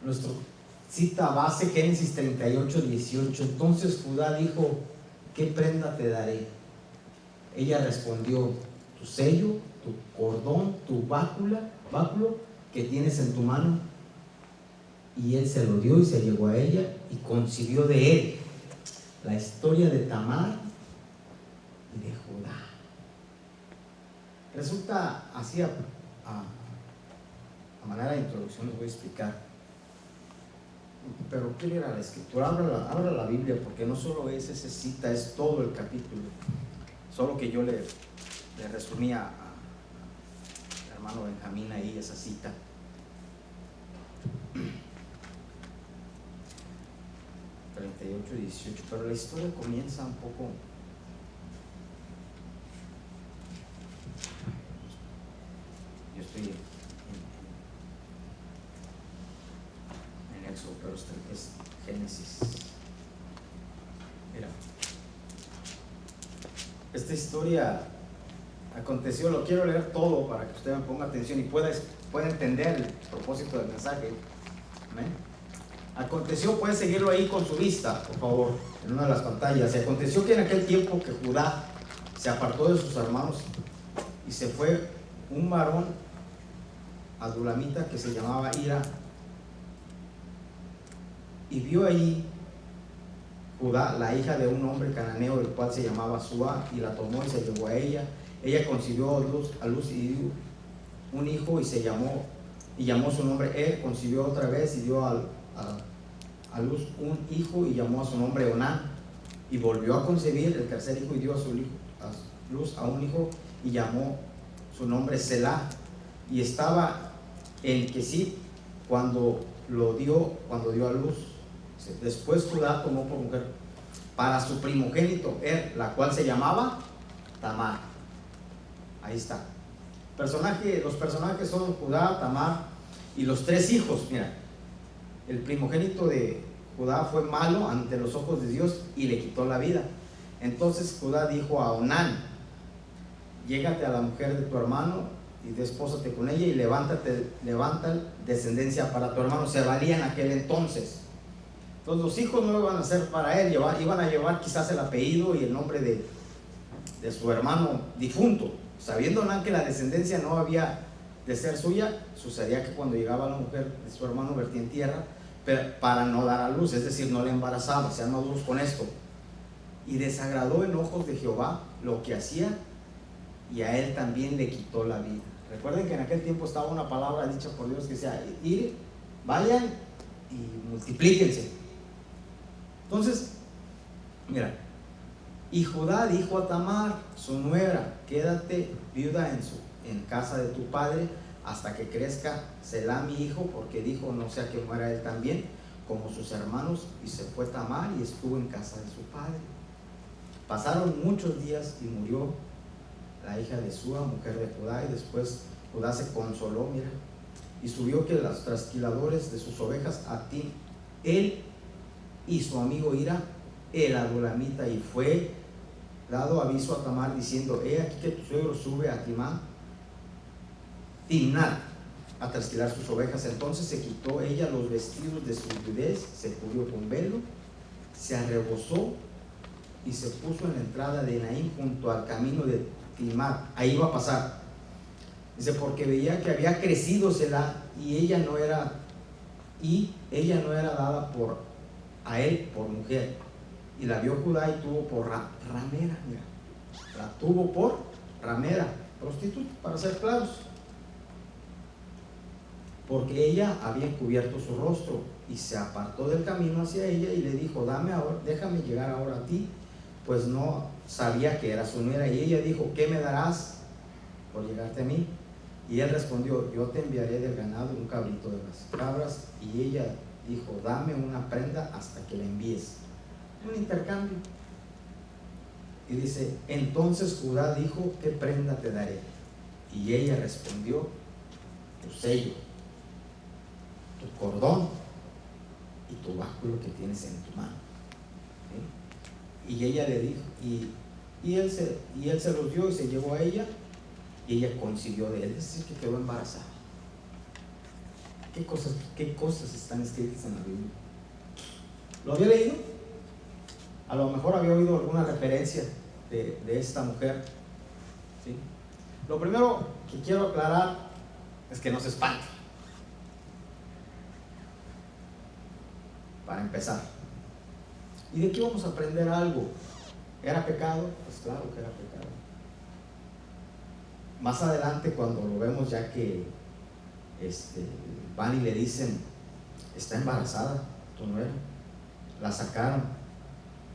Nuestra cita base, Génesis 38, 18. Entonces Judá dijo: ¿qué prenda te daré? Ella respondió: tu sello, tu cordón, tu báculo que tienes en tu mano. Y él se lo dio y se llegó a ella y concibió de él. La historia de Tamar y de Judá. Resulta así, a manera de introducción les voy a explicar. Pero quiero ir a la escritura. Abra la Biblia, porque no solo es esa cita, es todo el capítulo. Solo que yo le resumía al hermano Benjamín ahí esa cita. ...38, 18, pero la historia comienza un poco... Yo estoy en Éxodo, pero es Génesis. Mira, esta historia aconteció, lo quiero leer todo para que usted me ponga atención y pueda entender el propósito del mensaje. Amén. Aconteció, puede seguirlo ahí con su vista, por favor, en una de las pantallas. Y aconteció que en aquel tiempo que Judá se apartó de sus hermanos y se fue un varón adulamita que se llamaba Hira, y vio allí Judá la hija de un hombre cananeo, el cual se llamaba Súa, y la tomó y se llevó a ella. Ella concibió a luz y dio un hijo y llamó su nombre concibió otra vez y dio a luz un hijo y llamó a su nombre Onán, y volvió a concebir el tercer hijo y dio a luz a un hijo y llamó su nombre Selah, y estaba en Kesib cuando dio a luz. Después Judá tomó por mujer para su primogénito la cual se llamaba Tamar. Ahí está. Los personajes son Judá, Tamar y los tres hijos. Mira, el primogénito de Judá fue malo ante los ojos de Dios y le quitó la vida. Entonces Judá dijo a Onán: llégate a la mujer de tu hermano y despósate con ella y levanta descendencia para tu hermano. Se valía en aquel entonces. Entonces los hijos no iban a ser para él, iban a llevar quizás el apellido y el nombre de su hermano difunto. Sabiendo Onán que la descendencia no había de ser suya, sucedía que cuando llegaba la mujer de su hermano vertía en tierra, pero para no dar a luz, es decir, no le embarazaba. Sean maduros con esto. Y desagradó en ojos de Jehová lo que hacía, y a él también le quitó la vida. Recuerden que en aquel tiempo estaba una palabra dicha por Dios que decía: ir, vayan y multiplíquense. Entonces, mira, y Judá dijo a Tamar, su nuera: quédate viuda en casa de tu padre hasta que crezca Selah mi hijo, porque dijo: no sea que muera él también como sus hermanos. Y se fue Tamar y estuvo en casa de su padre. Pasaron muchos días y murió la hija de Súa, mujer de Judá, y después Judá se consoló, mira, y subió que los trasquiladores de sus ovejas a ti, él y su amigo Hira, el adulamita, y fue dado aviso a Tamar diciendo: he aquí que tu suegro sube a Timnat a trasquilar sus ovejas. Entonces se quitó ella los vestidos de su viudez, se cubrió con velo, se arrebozó y se puso en la entrada de Naim junto al camino de Timnat. Ahí iba a pasar. Dice: porque veía que había crecido Selah y ella no era dada a él por mujer. Y la vio Judá y tuvo por ramera. Mira, la tuvo por ramera, prostituta, para ser claros, porque ella había encubierto su rostro. Y se apartó del camino hacia ella y le dijo: déjame llegar ahora a ti, pues no sabía que era su nuera. Y ella dijo: ¿qué me darás por llegarte a mí? Y él respondió: yo te enviaré del ganado un cabrito de las cabras. Y ella dijo: dame una prenda hasta que la envíes. Un intercambio. Y dice: entonces Judá dijo: ¿qué prenda te daré? Y ella respondió: tu sello, tu cordón y tu báculo que tienes en tu mano. ¿Sí? Y ella le dijo, y él se los dio y se llevó a ella, y ella concibió de él, es decir, que quedó embarazada. qué cosas están escritas en la Biblia. ¿Lo había leído? A lo mejor había oído alguna referencia de esta mujer, ¿sí? Lo primero que quiero aclarar es que no se espante. Para empezar. ¿Y de qué vamos a aprender algo? ¿Era pecado? Pues claro que era pecado. Más adelante, cuando lo vemos ya que van y le dicen, está embarazada tu nuera, la sacaron.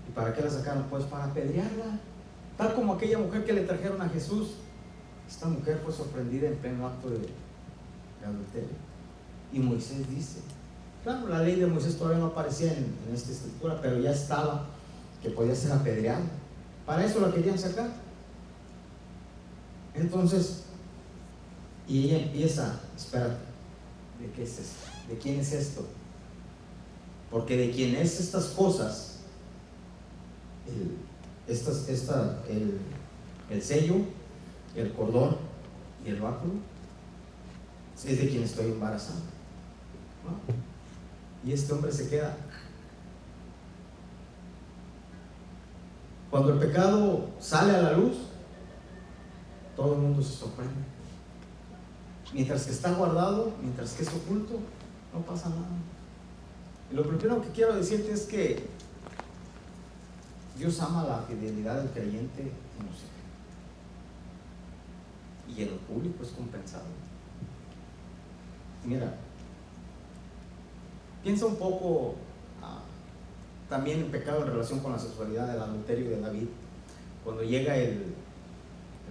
¿Y para qué la sacaron? Pues para apedrearla, tal como aquella mujer que le trajeron a Jesús. Esta mujer fue sorprendida en pleno acto de adulterio. Y Moisés dice, claro, la ley de Moisés todavía no aparecía en esta escritura, pero ya estaba que podía ser apedreada. Para eso la querían sacar. Entonces, y ella empieza, espérate, ¿de qué es esto? ¿De quién es esto? Porque de quién es estas cosas, el sello, el cordón y el báculo, es de quien estoy embarazada, ¿no? Y este hombre se queda. Cuando el pecado sale a la luz, todo el mundo se sorprende. Mientras que está guardado, mientras que es oculto, no pasa nada. Y lo primero que quiero decirte es que Dios ama la fidelidad del creyente en los secretos. Y en lo público es compensado. Mira, piensa un poco también en pecado en relación con la sexualidad, del adulterio de David. Cuando llega el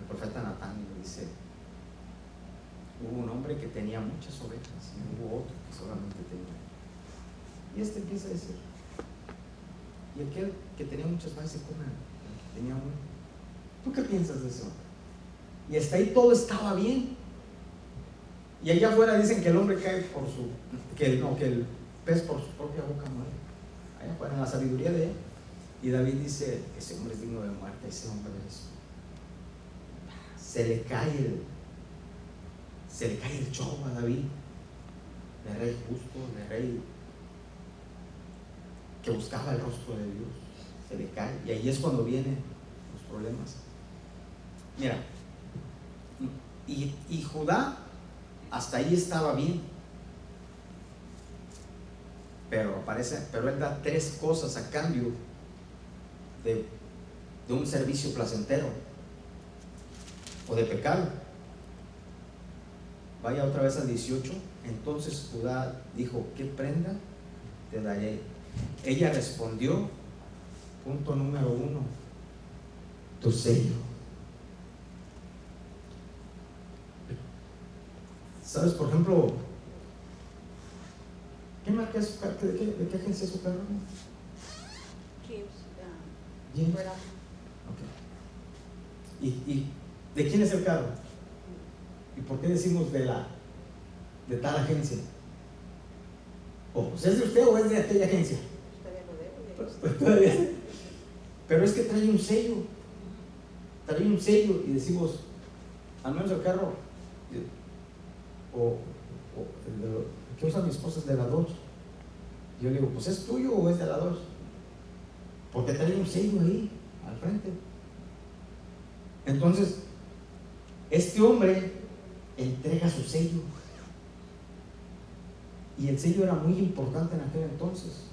profeta Natán y le dice, hubo un hombre que tenía muchas ovejas y hubo otro que solamente tenía. Y empieza a decir, y aquel que tenía muchas vacas se come, el que tenía uno. ¿Tú qué piensas de eso? Y hasta ahí todo estaba bien. Y allá afuera dicen que el hombre cae que el pez por su propia boca muere. Allá afuera, en la sabiduría de él. Y David dice, ese hombre es digno de muerte, ese hombre es. Se le cae el show a David, de rey justo, de rey que buscaba el rostro de Dios. Se le cae, y ahí es cuando vienen los problemas. Mira, y Judá hasta ahí estaba bien, pero él da tres cosas a cambio de un servicio placentero o de pecado. Vaya otra vez al 18. Entonces Judá dijo, ¿qué prenda te daré? Ella respondió, punto número 1, tu sello. ¿Sabes, por ejemplo, qué marca es su carro? ¿De qué agencia es su carro? James. Okay. ¿Y de quién es el carro? ¿Y por qué decimos de tal agencia? ¿Es de usted o es de aquella agencia? Pero es que trae un sello. Y decimos, al menos el carro que usa mi esposa es de la Dodge. Yo le digo, pues ¿es tuyo o es de la Dodge? Porque trae un sello ahí al frente. Entonces este hombre entrega su sello, y el sello era muy importante en aquel entonces.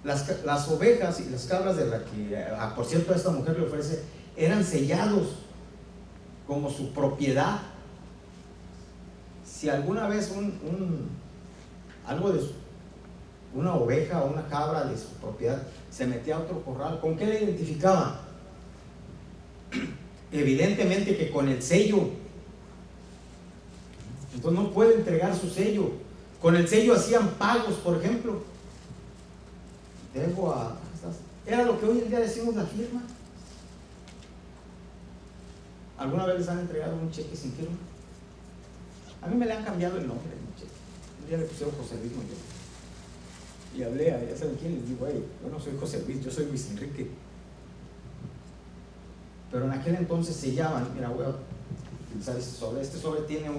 Las ovejas y las cabras de la que, por cierto, a esta mujer le ofrece, eran sellados como su propiedad. Si alguna vez algo de una oveja o una cabra de su propiedad se metía a otro corral, ¿con qué le identificaban? Evidentemente que con el sello. Entonces no puede entregar su sello. Con el sello hacían pagos, por ejemplo. Era lo que hoy en día decimos la firma. ¿Alguna vez les han entregado un cheque sin firma? A mí me le han cambiado el nombre en un cheque. Un día le pusieron José Luis Muñoz. Y hablé a, ya saben quién, les digo, yo no soy José Luis, yo soy Luis Enrique. Pero en aquel entonces sellaban, mira, voy a utilizar este sobre. Este sobre tiene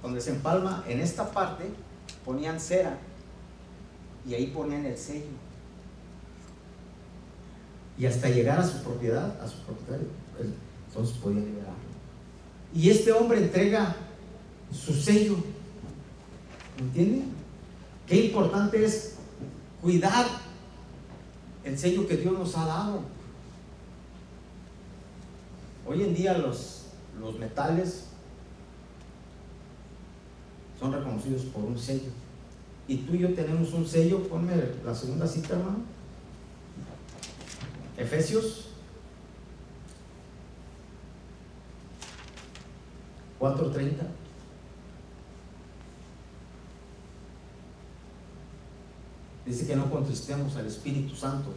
donde se empalma, en esta parte ponían cera y ahí ponían el sello. Y hasta llegar a su propiedad, a su propietario, entonces podía liberarlo. Y este hombre entrega su sello. ¿Entienden? Qué importante es cuidar el sello que Dios nos ha dado. Hoy en día los metales son reconocidos por un sello. Y tú y yo tenemos un sello. Ponme la segunda cita, hermano. Efesios 4:30. Dice que no contristemos al Espíritu Santo.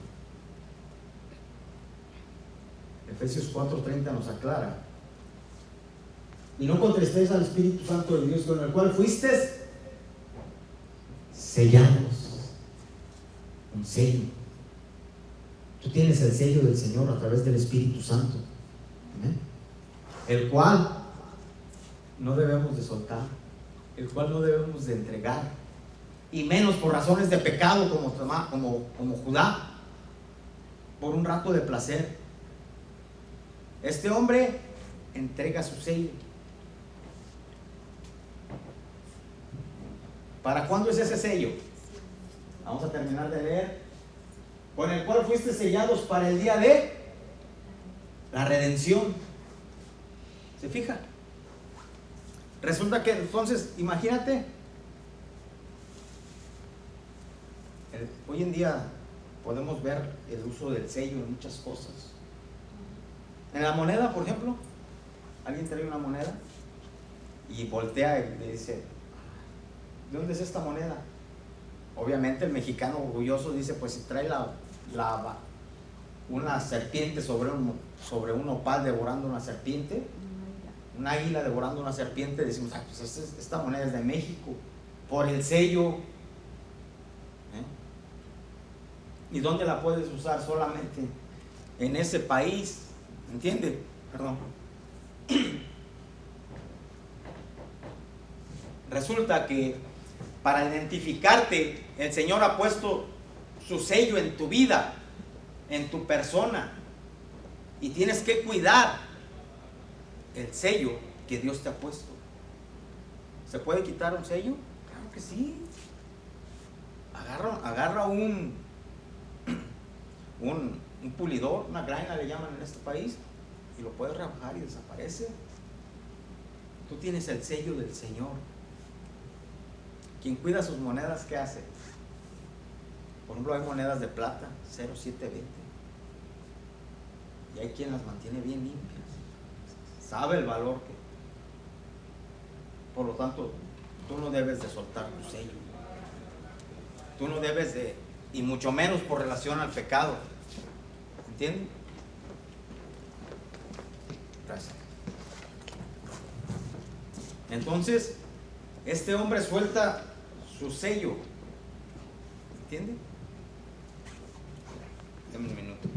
Efesios 4:30 nos aclara: y no contristéis al Espíritu Santo de Dios, con el cual fuisteis sellados. Un sello. Tú tienes el sello del Señor a través del Espíritu Santo. ¿Amén? El cual no debemos de soltar, el cual no debemos de entregar, y menos por razones de pecado como Judá, por un rato de placer. Este hombre entrega su sello. ¿Para cuándo es ese sello? Vamos a terminar de leer. Con el cual fuiste sellados para el día de la redención. ¿Se fija? Resulta que entonces, imagínate, hoy en día podemos ver el uso del sello en muchas cosas. En la moneda, por ejemplo, alguien trae una moneda y voltea y le dice: ¿de dónde es esta moneda? Obviamente el mexicano orgulloso dice: pues si trae una serpiente sobre un nopal devorando una serpiente, un águila devorando una serpiente, decimos: pues esta moneda es de México, por el sello. ¿Y dónde la puedes usar? Solamente en ese país. ¿Entiende? Perdón. Resulta que para identificarte, el Señor ha puesto su sello en tu vida, en tu persona, y tienes que cuidar el sello que Dios te ha puesto. ¿Se puede quitar un sello? Claro que sí. Agarra un pulidor, una graina le llaman en este país, y lo puedes rebajar y desaparece. Tú tienes el sello del Señor. Quien cuida sus monedas, ¿qué hace? Por ejemplo, hay monedas de plata 0,720 y hay quien las mantiene bien limpias, sabe el valor que. Por lo tanto, tú no debes de soltar tu sello. Tú no debes de, y mucho menos por relación al pecado. ¿Entienden? Gracias. Entonces, este hombre suelta su sello. ¿Entiende? Dame un minuto.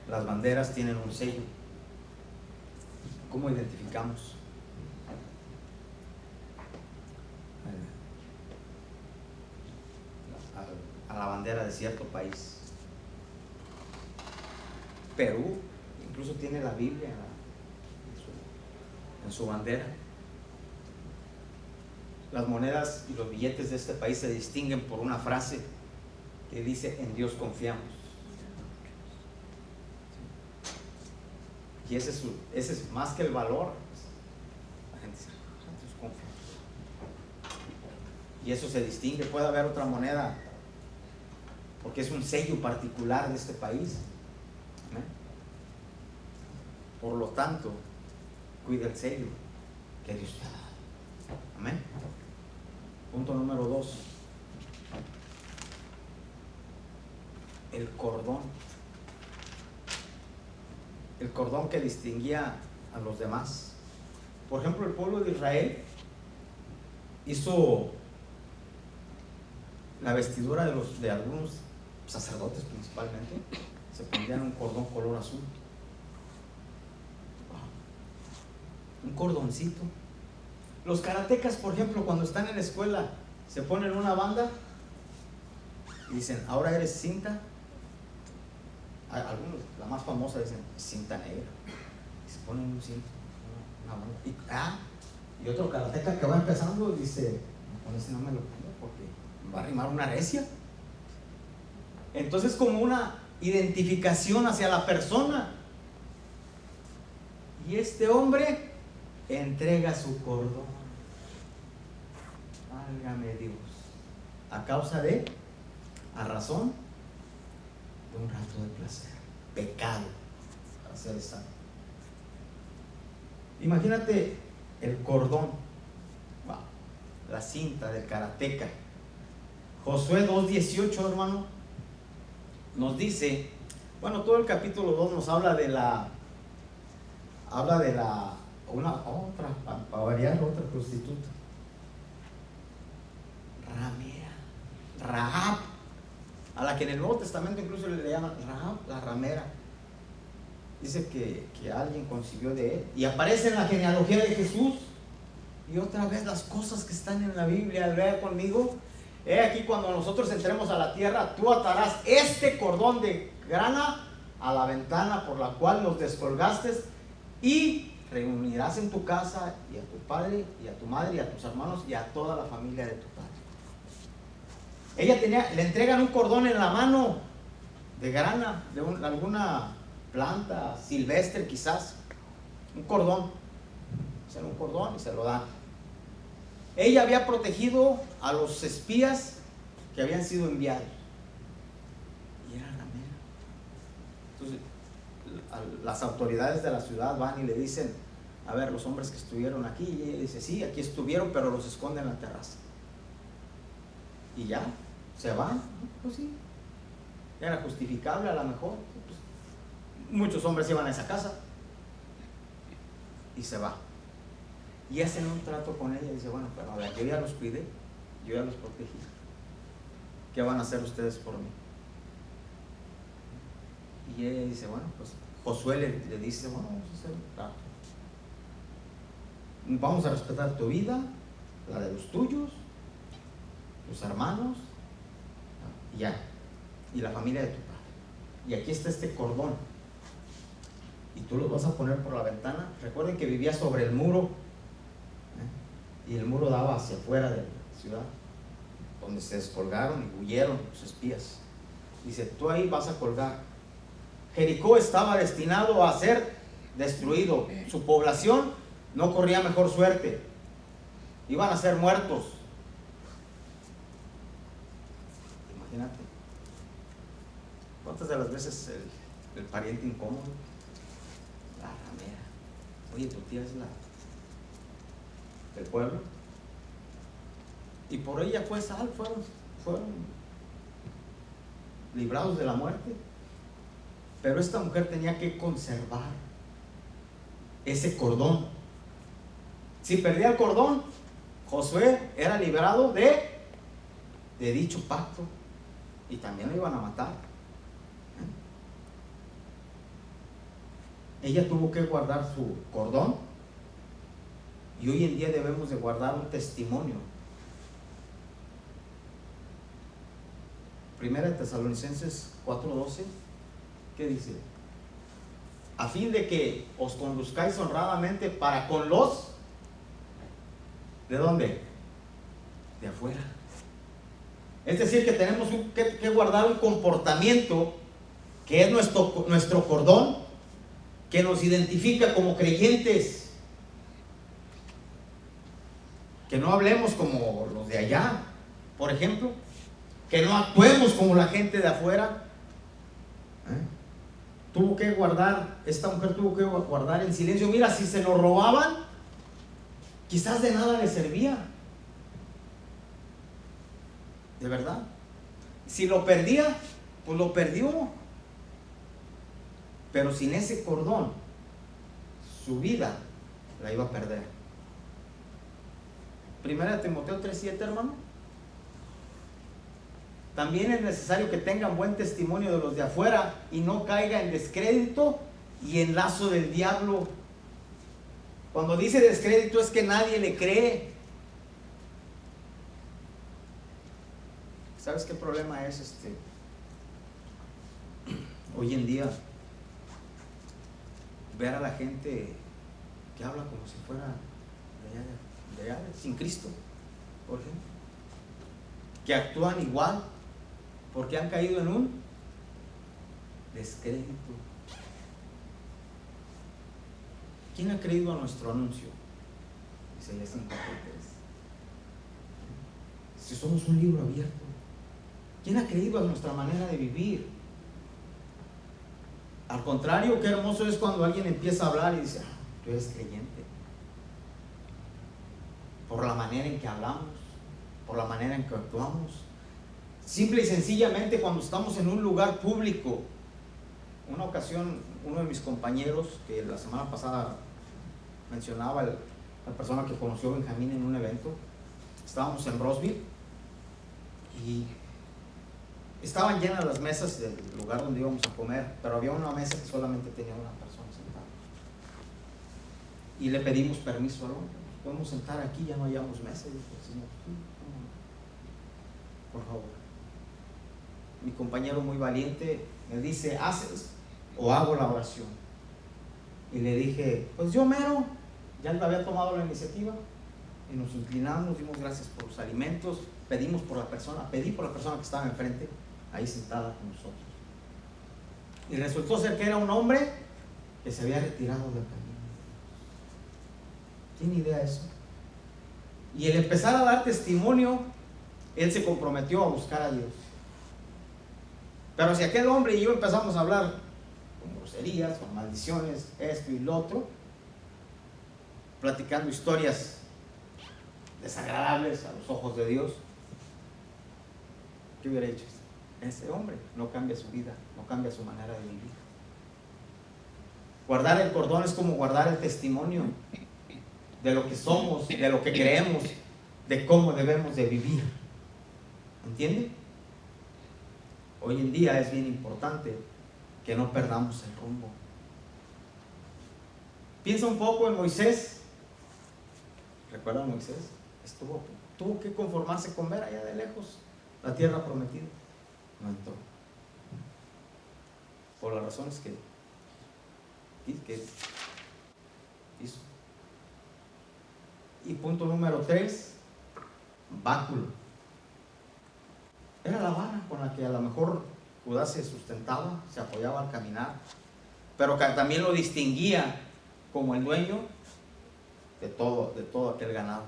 Las banderas tienen un sello. ¿Cómo identificamos a la bandera de cierto país? Perú incluso tiene la Biblia en su bandera. Las monedas y los billetes de este país se distinguen por una frase que dice: en Dios confiamos. Y ese es más que el valor. La gente dice: en Dios confiamos. Y eso se distingue. Puede haber otra moneda porque es un sello particular de este país. ¿Amén? Por lo tanto, cuida el sello que Dios te ha dado. Amén. Punto número 2. El cordón. El cordón que distinguía a los demás. Por ejemplo, el pueblo de Israel hizo la vestidura de algunos sacerdotes principalmente, se pondrían un cordón color azul. Un cordoncito. Los karatecas, por ejemplo, cuando están en la escuela, se ponen una banda y dicen, ahora eres cinta. Algunos, la más famosa, dicen cinta negra. Y se ponen un cinto, una banda. Y otro karateca que va empezando dice, con ese no me lo pongo porque va a arrimar una recia. Entonces, como una identificación hacia la persona. Y este hombre entrega su cordón. Válgame Dios. A razón de un rato de placer. Pecado. Para ser exacto. Imagínate el cordón. Wow. La cinta del karateca. Josué 2:18, hermano, nos dice, bueno, todo el capítulo 2 nos habla de para variar, otra prostituta, Rahab, a la que en el Nuevo Testamento incluso le llaman Rahab, la ramera. Dice que alguien concibió de él, y aparece en la genealogía de Jesús. Y otra vez las cosas que están en la Biblia, lea conmigo. He aquí, cuando nosotros entremos a la tierra, tú atarás este cordón de grana a la ventana por la cual nos descolgaste, y reunirás en tu casa y a tu padre y a tu madre y a tus hermanos y a toda la familia de tu padre. Le entregan un cordón en la mano de grana, de alguna planta silvestre quizás, un cordón, un cordón, y se lo dan. Ella había protegido a los espías que habían sido enviados, y era ramera. Entonces las autoridades de la ciudad van y le dicen, a ver, los hombres que estuvieron aquí, y ella dice, sí, aquí estuvieron, pero los esconden en la terraza. Y ya, se van. Pues sí, era justificable a lo mejor. Pues, muchos hombres iban a esa casa, y se va. Y hacen un trato con ella y dice, bueno, pero a ver, yo ya los cuidé, yo ya los protegí. ¿Qué van a hacer ustedes por mí? Y ella dice, bueno, pues Josué le dice, bueno, vamos a hacer un trato. Vamos a respetar tu vida, la de los tuyos, tus hermanos, y ya, y la familia de tu padre. Y aquí está este cordón, y tú los vas a poner por la ventana. Recuerden que vivía sobre el muro, y el muro daba hacia afuera de la ciudad, donde se descolgaron y huyeron los espías. Dice, tú ahí vas a colgar. Jericó estaba destinado a ser destruido. Su población no corría mejor suerte. Iban a ser muertos. Imagínate. ¿Cuántas de las veces el pariente incómodo? La ramera. Oye, tu tía es del pueblo, y por ella fueron librados de la muerte. Pero esta mujer tenía que conservar ese cordón. Si perdía el cordón, Josué era librado de dicho pacto, y también lo iban a matar. Ella tuvo que guardar su cordón. Y hoy en día debemos de guardar un testimonio. Primera de Tesalonicenses 4:12, ¿qué dice? A fin de que os conduzcáis honradamente para con los, ¿de dónde? De afuera. Es decir, que tenemos que guardar un comportamiento que es nuestro cordón, que nos identifica como creyentes. Que no hablemos como los de allá, por ejemplo, que no actuemos como la gente de afuera. Esta mujer tuvo que guardar en silencio. Mira, si se lo robaban, quizás de nada le servía, de verdad. Si lo perdía, pues lo perdió, pero sin ese cordón, su vida la iba a perder. Primera de Timoteo 3:7, hermano. también es necesario que tengan buen testimonio de los de afuera y no caiga en descrédito y en lazo del diablo. Cuando dice descrédito es que nadie le cree. ¿Sabes qué problema es hoy en día? Ver a la gente que habla como si fuera de allá, sin Cristo, por ejemplo, que actúan igual porque han caído en un descrédito. ¿Quién ha creído a nuestro anuncio? Isaías 53. Si somos un libro abierto, ¿quién ha creído a nuestra manera de vivir? Al contrario, qué hermoso es cuando alguien empieza a hablar y dice: tú eres creyente. Por la manera en que hablamos, por la manera en que actuamos. Simple y sencillamente, cuando estamos en un lugar público. Una ocasión, uno de mis compañeros, que la semana pasada mencionaba, la persona que conoció a Benjamín en un evento, estábamos en Roseville y estaban llenas las mesas del lugar donde íbamos a comer, pero había una mesa que solamente tenía una persona sentada. Y le pedimos permiso al hombre: ¿podemos sentar aquí? Ya no hallamos mesa. Y dijo el Señor: por favor. Mi compañero, muy valiente, me dice: ¿haces o hago la oración? Y le dije: pues yo mero. Ya él había tomado la iniciativa y nos inclinamos, dimos gracias por los alimentos, pedí por la persona que estaba enfrente, ahí sentada con nosotros. Y resultó ser que era un hombre que se había retirado del camino. ¿Tiene idea de eso? Y al empezar a dar testimonio, él se comprometió a buscar a Dios. Pero si aquel hombre y yo empezamos a hablar con groserías, con maldiciones, esto y lo otro, platicando historias desagradables a los ojos de Dios, ¿qué hubiera hecho? Ese hombre no cambia su vida, no cambia su manera de vivir. Guardar el cordón es como guardar el testimonio de lo que somos, de lo que creemos, de cómo debemos de vivir. ¿Entiende? Hoy en día es bien importante que no perdamos el rumbo. Piensa un poco en Moisés. ¿Recuerdan Moisés? Tuvo que conformarse con ver allá de lejos la tierra prometida. No entró. Por las razones que hizo. Y punto número 3, báculo. Era la vara con la que a lo mejor Judá se sustentaba, se apoyaba al caminar, pero que también lo distinguía como el dueño de todo aquel ganado.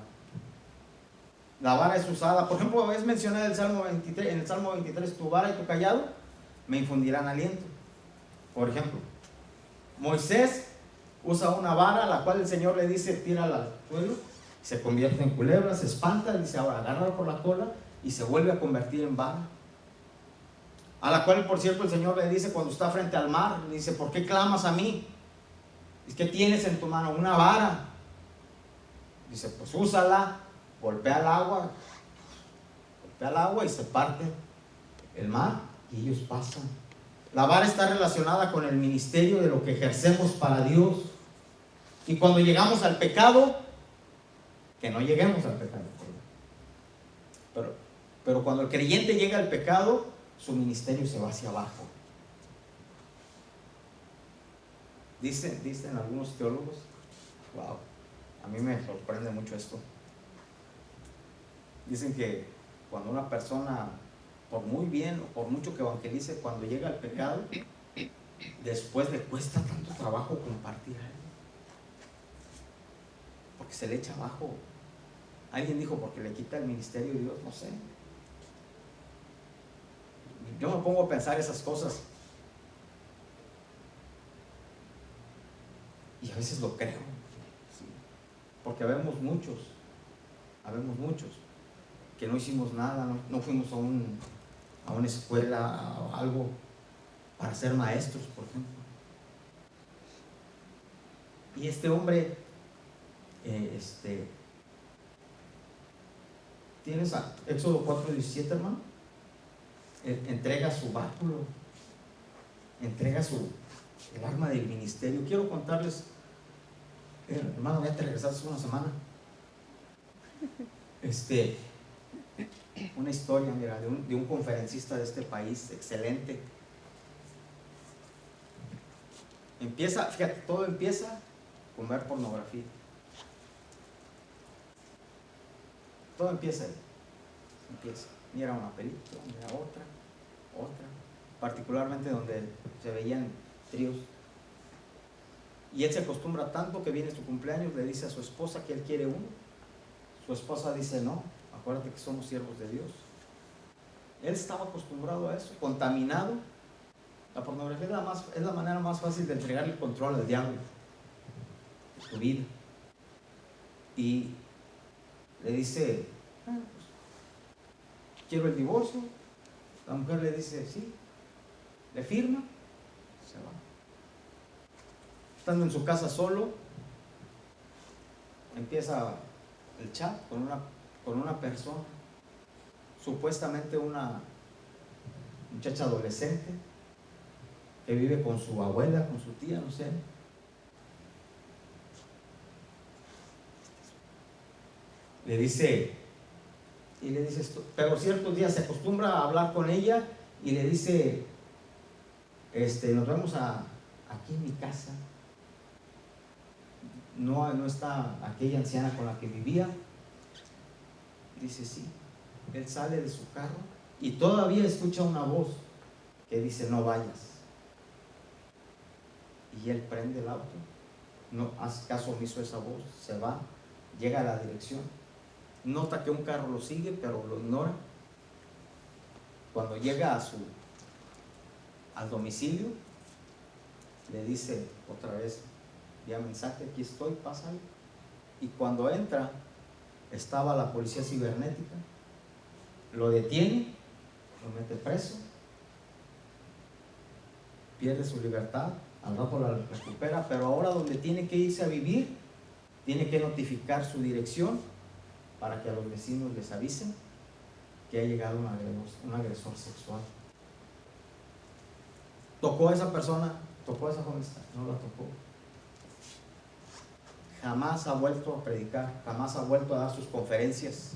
La vara es usada, por ejemplo, es mencionada en el Salmo 23, tu vara y tu callado me infundirán aliento. Por ejemplo, Moisés usa una vara a la cual el Señor le dice: tírala al suelo, se convierte en culebra, se espanta, dice: ahora agárralo por la cola, y se vuelve a convertir en vara. A la cual, por cierto, el Señor le dice cuando está frente al mar, le dice: ¿por qué clamas a mí? ¿Qué tienes en tu mano? Una vara. Dice: pues úsala, golpea el agua y se parte el mar y ellos pasan. La vara está relacionada con el ministerio de lo que ejercemos para Dios. Y cuando llegamos al pecado, que no lleguemos al pecado, pero cuando el creyente llega al pecado, su ministerio se va hacia abajo. Dicen algunos teólogos, wow, a mí me sorprende mucho esto. Dicen que cuando una persona, por muy bien o por mucho que evangelice, cuando llega al pecado, después le cuesta tanto trabajo compartir algo, porque se le echa abajo. Alguien dijo: porque le quita el ministerio de Dios, no sé. Yo me pongo a pensar esas cosas y a veces lo creo, ¿sí? Porque habemos muchos que no hicimos nada, no fuimos a una escuela o algo para ser maestros, por ejemplo. Y este hombre, ¿tienes a Éxodo 4:17, hermano? entrega su báculo, entrega el arma del ministerio. Quiero contarles, hermano, ya te regresaste hace una semana. Una historia, mira, de un conferencista de este país, excelente. Fíjate, todo empieza con ver pornografía. Todo empieza ahí. Mira una película, mira otra, particularmente donde se veían tríos. Y él se acostumbra tanto que viene su cumpleaños, le dice a su esposa que él quiere uno. Su esposa dice: no, acuérdate que somos siervos de Dios. Él estaba acostumbrado a eso, contaminado. La pornografía es la manera más fácil de entregarle el control al diablo de tu vida. Y le dice: pues, quiero el divorcio. La mujer le dice: sí. Le firma, se va. Estando en su casa solo, empieza el chat con una persona, supuestamente una muchacha adolescente que vive con su abuela, con su tía, no sé. Le dice esto, pero ciertos días se acostumbra a hablar con ella y le dice: nos vemos aquí en mi casa. No está aquella anciana con la que vivía. Dice: sí. Él sale de su carro y todavía escucha una voz que dice: no vayas. Y él prende el auto, no hace caso omiso a esa voz, se va, llega a la dirección, nota que un carro lo sigue, pero lo ignora. Cuando llega al domicilio, le dice otra vez vía mensaje: aquí estoy, pásale. Y cuando entra, estaba la policía cibernética, lo detiene, lo mete preso, pierde su libertad, al rato la recupera, pero ahora donde tiene que irse a vivir, tiene que notificar su dirección para que a los vecinos les avisen que ha llegado un agresor sexual. ¿Tocó a esa persona? ¿Tocó a esa jovencita? No la tocó. Jamás ha vuelto a predicar, jamás ha vuelto a dar sus conferencias.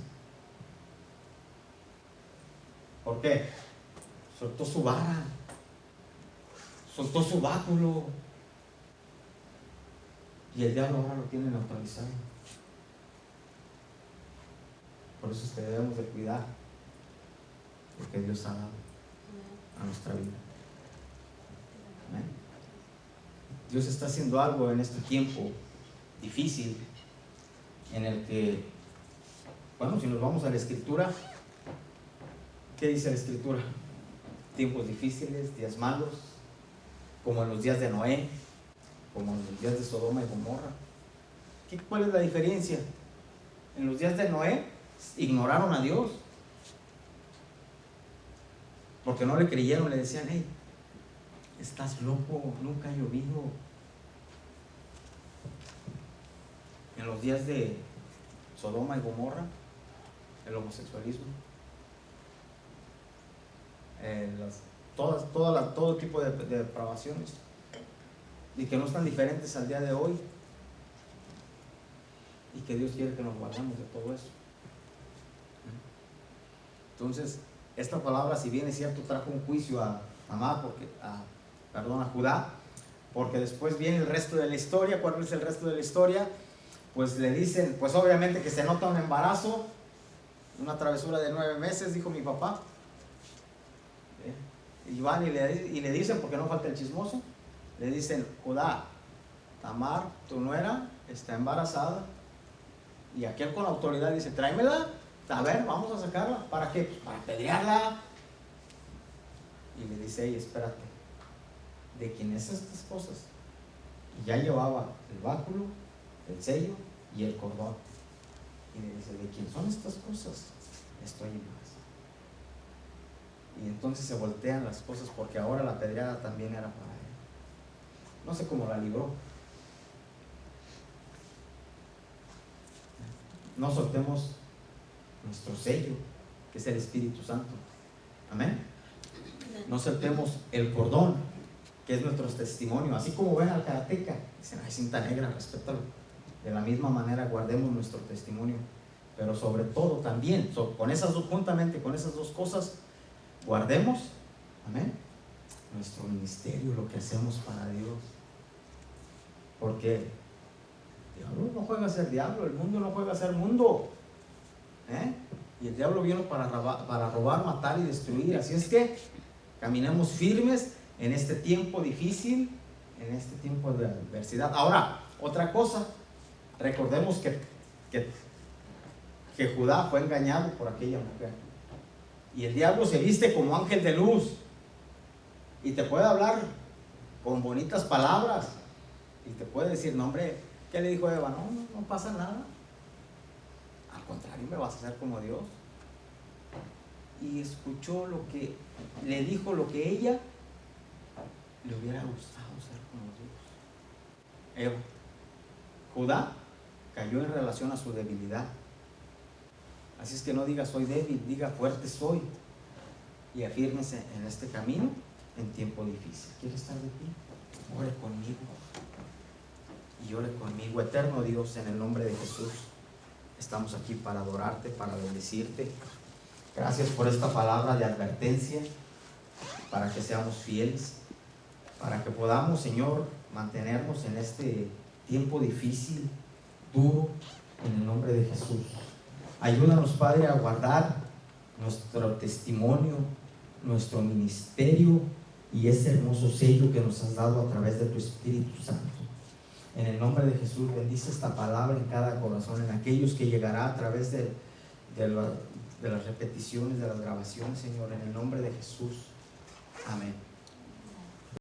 ¿Por qué? Soltó su vara, soltó su báculo, y el diablo ahora lo tiene neutralizado. Por eso es que debemos de cuidar lo que Dios ha dado a nuestra vida. Amén. Dios está haciendo algo en este tiempo difícil, en el que, bueno, si nos vamos a la Escritura, ¿qué dice la Escritura? Tiempos difíciles, días malos, como en los días de Noé, como en los días de Sodoma y Gomorra. ¿Cuál es la diferencia? En los días de Noé ignoraron a Dios, porque no le creyeron, le decían: hey, estás loco, nunca ha llovido. En los días de Sodoma y Gomorra, el homosexualismo, todo tipo de depravaciones, y que no están diferentes al día de hoy, y que Dios quiere que nos guardemos de todo eso. Entonces, esta palabra, si bien es cierto, trajo un juicio a Judá, porque después viene el resto de la historia. ¿Cuál es el resto de la historia? Pues le dicen, pues obviamente que se nota un embarazo, una travesura de 9 meses, dijo mi papá. Y van y le dicen, porque no falta el chismoso, le dicen: Judá, Tamar, tu nuera, está embarazada. Y aquel con autoridad dice: tráemela, a ver, vamos a sacarla. ¿Para qué? Pues para apedrearla. Y le dice: hey, espérate, ¿de quién es estas cosas? Y ya llevaba el báculo, el sello y el cordón. Y le dice: ¿de quién son estas cosas? Estoy en paz. Y entonces se voltean las cosas, porque ahora la apedreada también era para él. No sé cómo la libró. No soltemos nuestro sello, que es el Espíritu Santo. Amén. no soltemos el cordón, que es nuestro testimonio. Así como ven al karateca, dicen, ay, cinta negra, respétalo. De la misma manera guardemos nuestro testimonio, pero sobre todo también, juntamente con esas dos cosas, guardemos, amén, nuestro ministerio, lo que hacemos para Dios. Porque el diablo no juega a ser diablo, el mundo no juega a ser mundo, y el diablo vino para robar, matar y destruir. Así es que caminemos firmes en este tiempo difícil, en este tiempo de adversidad. Ahora, otra cosa, recordemos que Judá fue engañado por aquella mujer, y el diablo se viste como ángel de luz y te puede hablar con bonitas palabras y te puede decir, no hombre, ¿qué le dijo Eva? No pasa nada, al contrario, me vas a hacer como Dios. Y escuchó lo que le dijo, lo que ella le hubiera gustado ser como Dios. Eva. Judá cayó en relación a su debilidad. Así es que no diga soy débil, diga fuerte soy, y afírmese en este camino en tiempo difícil. ¿Quiere estar de pie? Ore conmigo y ore conmigo. Eterno Dios, en el nombre de Jesús, estamos aquí para adorarte, para bendecirte. Gracias por esta palabra de advertencia, para que seamos fieles, para que podamos, Señor, mantenernos en este tiempo difícil, duro, en el nombre de Jesús. Ayúdanos, Padre, a guardar nuestro testimonio, nuestro ministerio y ese hermoso sello que nos has dado a través de tu Espíritu Santo. En el nombre de Jesús, bendice esta palabra en cada corazón, en aquellos que llegará a través de las repeticiones, de las grabaciones, Señor, en el nombre de Jesús.